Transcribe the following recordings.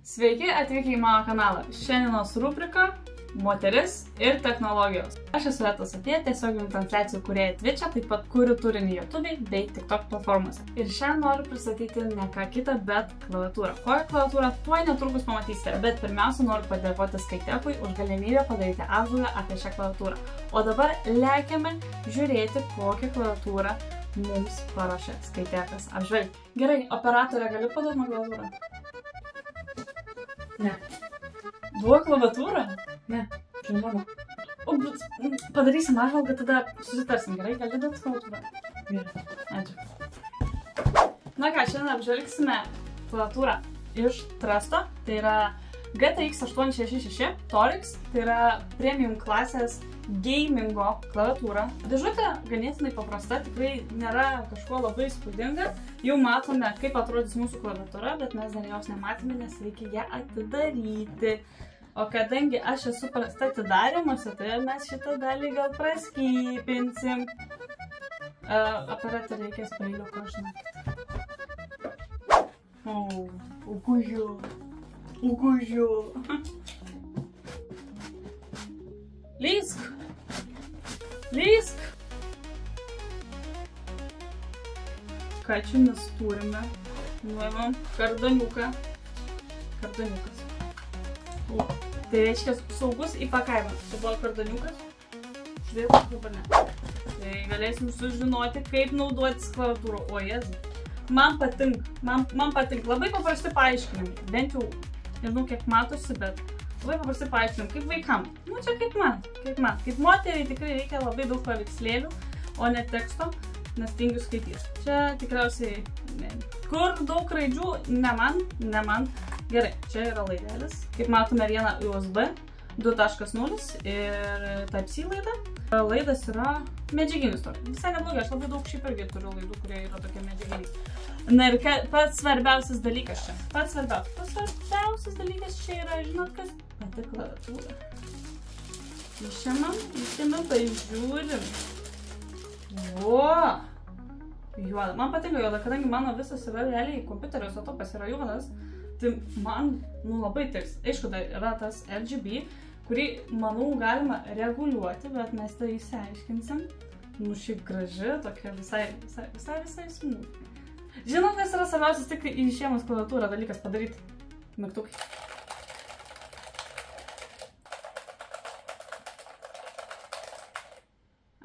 Sveiki atvykę į mano kanalą. Šiandienos rubrika Moteris ir technologijos. Aš esu Eta Sofija, tiesioginių transliacijų kūrėja Twitch'e, taip pat kuriu turinį YouTube bei TikTok platformose. Ir šiandien noriu pristatyti ne ką kitą, bet klaviatūrą. Kokią klaviatūrą tuoj netrukus pamatysite, bet pirmiausia noriu padėkoti Skytekui už galimybę padaryti apžvalgą apie šią klaviatūrą. O dabar lekiame žiūrėti, kokią klaviatūrą mums paruošė Skytekas apžvelgti. Gerai, operatorė, galiu paduoti man klaviatūrą? Ne. Buvo klaviatūra? Ne. Čia mano. O, padarysim apžvalgą, tada susitarsim. Gerai, gali duoti klaviatūrą? Gerai. Ačiū. Na ką, šiandien apžvelgsime klaviatūrą iš Trusto. Tai yra GTX 866 Torix. Tai yra premium klasės gamingo klaviatūra. Dėžutė ganėtinai paprasta, tikrai nėra kažko labai įspūdinga. Jau matome, kaip atrodys mūsų klaviatūra, bet mes dar jos nematėme, nes reikia ją atidaryti. O kadangi aš esu prasta atidarymuose, tai mes šitą dalį gal praskypinsim. Aparatą reikės peiliuko, žinokit. O, ugužiu. Ugužiu. Lysk! Lysk! Ką čia mes turime? Nuėmam kardaniuką. Kardaniukas. O, tai reiškia saugus įpakavimas. Tai buvo kardaniukas. Žiūrėtas dabar ne. Tai galėsim sužinoti, kaip naudotis klaviatūrą. O, jezu. Man patinka. Man patinka. Labai paprasti paaiškinimai. Bent jau, nežinau, kiek matosi, bet labai paprastai paaiškinom, kaip vaikam. Nu, čia kaip man. Kaip moteriai tikrai reikia labai daug paveikslėlių, o ne teksto, nes tingiu skaityti. Čia tikriausiai, kur daug raidžių, ne man. Gerai, čia yra laidelis. Kaip matome, vieną USB 2.0 ir Type-C laida. Laidas yra medžiaginis toks. Visai neblogai, aš labai daug šiaip irgi turiu laidų, kurie yra tokie medžiaginiai. Na ir pats svarbiausias dalykas čia. Pats svarbiausias dalykas čia yra, žinot kas? Pati klaviatūra. Išėmam, pažiūrim. O! Juoda. Man patinka juoda, kadangi mano visas yra realiai kompiuterio setupas yra juodas, tai man, labai tiks. Aišku, tai yra tas RGB, kurį, manau, galima reguliuoti, bet mes tai išsiaiškinsim. Šiaip graži, tokia visai smooth. Žinot, kas yra svarbiausias tik išėmus klaviatūrą dalykas padaryti? Mygtukai.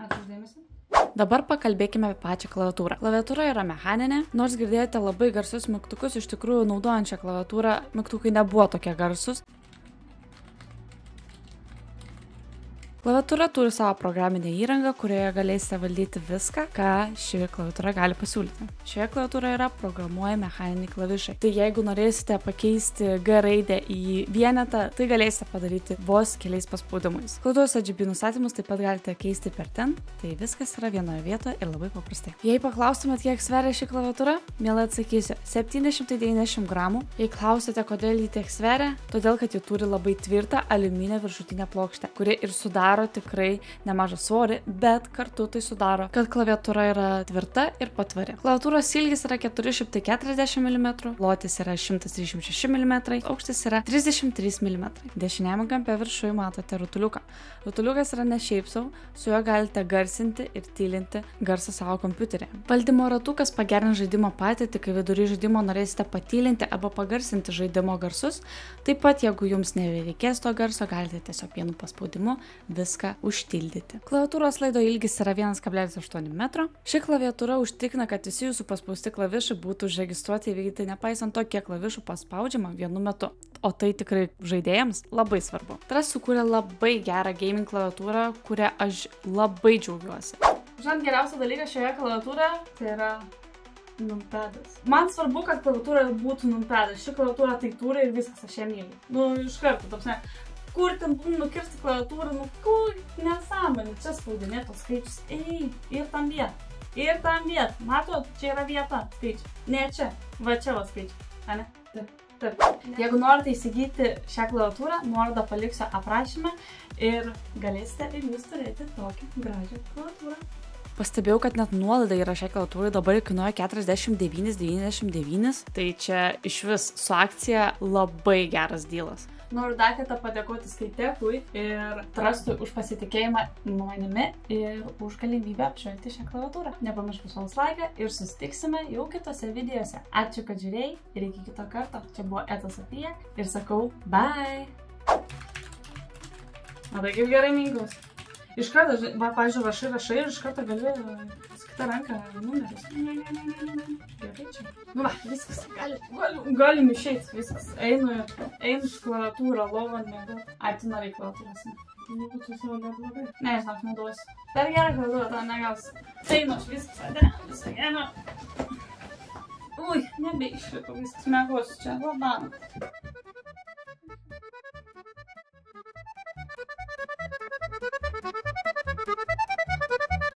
Ačiū už dėmesį. Dabar pakalbėkime apie pačią klaviatūrą. Klaviatūra yra mechaninė, nors girdėjote labai garsius mygtukus, iš tikrųjų naudojant šią klaviatūrą mygtukai nebuvo tokie garsus. Klaviatūra turi savo programinę įrangą, kurioje galėsite valdyti viską, ką ši klaviatūra gali pasiūlyti. Šioje klaviatūroje yra programuojami mechaniniai klavišai. Tai jeigu norėsite pakeisti G raidę į vienetą, tai galėsite padaryti vos keliais paspaudimais. Klaviatūros RGB nustatymus taip pat galite keisti per ten, tai viskas yra vienoje vietoje ir labai paprastai. Jei paklaustumėt, kiek sveria ši klaviatūra, mielai atsakysiu 790 gramų. Jei klausite, kodėl ji tiek sveria, todėl kad ji turi labai tvirtą aliuminę viršutinę plokštę, kuri ir sudaro tikrai nemažą svorį, bet kartu tai sudaro, kad klaviatūra yra tvirta ir patvari. Klaviatūros ilgis yra 440 mm, plotis yra 136 mm, aukštis yra 33 mm. Dešiniajame kampe viršuje matote rutuliuką. Rutuliukas yra ne šiaip sau, su juo galite garsinti ir tylinti garsą savo kompiuterį. Valdymo ratukas pagerina žaidimo patirtį, kai vidury žaidimo norėsite patylinti arba pagarsinti žaidimo garsus. Taip pat, jeigu jums nereikės to garso, galite tiesiog vienu paspaudimu viską užtildyti. Klaviatūros laido ilgis yra 1,8 metro. Ši klaviatūra užtikrina, kad visi jūsų paspausti klavišai būtų užregistruoti įvykdyti nepaisant to, kiek klavišų paspaudžiama vienu metu. O tai tikrai žaidėjams labai svarbu. Trust sukūrė labai gerą gaming klaviatūrą, kurią aš labai džiaugiuosi. Žinot, geriausia dalykas šioje klaviatūroje tai yra numpadas. Man svarbu, kad klaviatūra būtų numpadas. Ši klaviatūra tai turi ir viskas, aš ją myliu. Iš karto, tapsne. Kur ten nukirsti klaviatūrą, kur nesąmonė, čia spaudinėtos skaičius, ir tam vieta, matot, čia yra vieta skaičių, ne čia, va čia va skaičių, ane? Taip. Jeigu norite įsigyti šią klaviatūrą, nuorodą paliksiu aprašyme ir galėsite ir jūs turėti tokią gražią klaviatūrą. Pastebėjau, kad net nuolaida yra šiai klaviatūrai, dabar kainuoja 49,99. Tai čia iš vis su akcija labai geras dylas. Noriu dar kartą padėkoti Skaitekui ir Trustui už pasitikėjimą manimi ir už galimybę apžvelgti šią klaviatūrą. Nepamiršk paspausti laiką ir susitiksime jau kitose videose. Ačiū, kad žiūrėjai ir iki kito karto. Čia buvo Eta Sofija ir sakau bye! Matai, kaip gerai mingus. Iš karto, pavyzdžiui, rašai ir iš karto gali kitą ranką numeris. Gerai čia. Nu va, viskas, galim išeiti, viskas. Einu su klaviatūra, lovą mėgau. Ai, tu norėjai klaviatūras, ne? Nebūtų savo neblogai. Ne, žinok, neduosiu. Per gerą klaviatūrą, tą negausi. Einu aš viskas, ade, visą gerą. Ui, nebeišliku, viskas mėgosiu čia, labam.